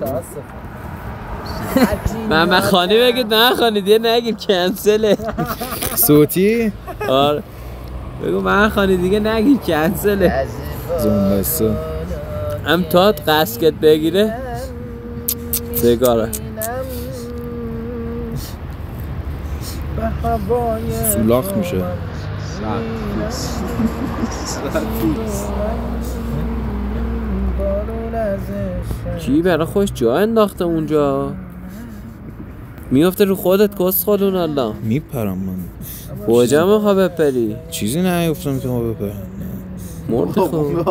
متاسفم. من خانی بگید نه خانی دیگه نگید کنسله. صوتی؟ آره بگو من خانی دیگه نگید کنسله. زنبسته هم تات قسکت بگیره بگاره سولاخ میشه. کی برای خوش جا انداخته اونجا میفته رو خودت کس خودون الله میپرم من کجا میخوا بپری چیزی نیفتم که ما بپرم مرد خوب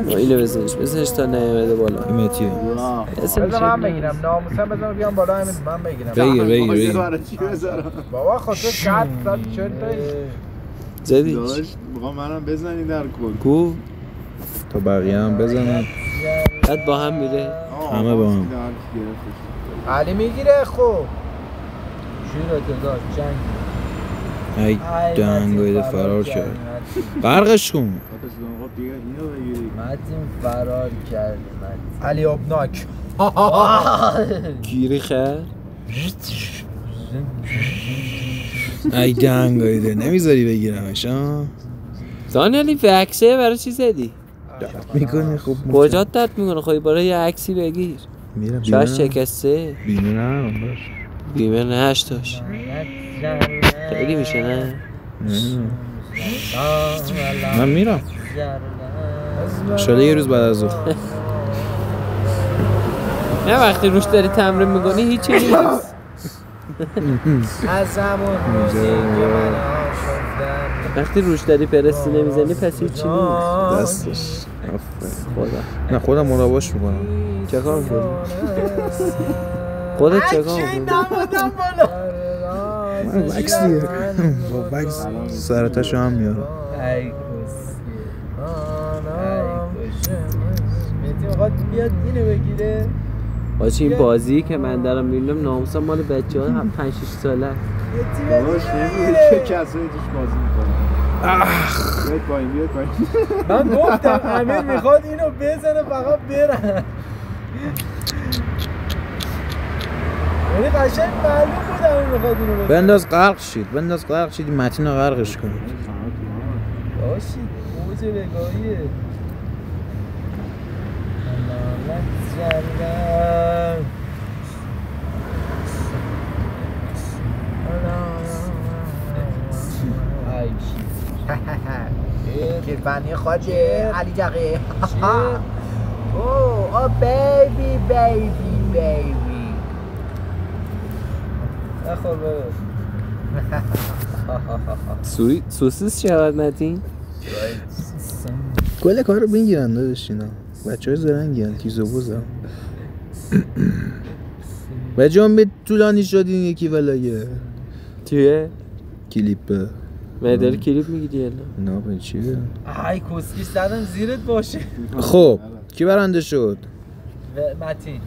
ما اینو بزنش تا نیمده بالا این متیه بذار من بگیرم ناموسم بذار بیام بالا من بگیرم بگیر بابا خودت 140 زدی بقا منم بزنی در کو تا بقیه هم بزنن بعد با هم میره همه با هم علی میگیره خوب شیرت داد جنگ ای دنگایده فرار کرد برقش کن متین فرار کرد علی ابناک گیری خیر ای دنگایده نمیذاری بگیرمش ها دانیالی وکسه برای چی زدی؟ درد میکنه خب کجا درد میکنه خواهی برای یه عکسی بگیر میرم شاید شکسته بیمه نه باش بیمه نه هشتاش خیلی میشه نه من میرم شده یه روز بعد از اون نه وقتی روش داری تمرین میکنی هیچی نیست از همون روزی که من آشفتم وقتی روش داری پرستی نمیزنی پس هیچی نیست دستش خدا نه خودم مراقبش میکنم چه کار میکنی؟ خودت چه کار میکنی؟ من وکس دیگه با وکس سرطشو هم میارم ای کسی میتی میخواد بیاد اینو بگیره باشه این بازی که من دارم میبینم ناموسا مال بچه ها هم 5-6 ساله باش نمیدونی چه کسایی توش بازی میکنن بیاید پایین من گفتم امیر میخواد اینو بزنه فقط برن یعنی قشنگ معلوم بود امیر میخواد اینو بزنه بنداز غرق شید متین رو غرقش کنید باشید موج بگاهیه کیربانی خواجه علی جقه اوه بیبی نخور بابا سوسیس شود متین؟ کل کار رو میگیرن داداش اینا بچه های زرنگی هن تیز و بوزم به جنبه طولانی شدین یکی ولایه چیه؟ کلیپه مدار کلیپ میگیری الان نه به چیه؟ ای کسکیش زدم زیرت باشه خب کی برنده شد؟ متین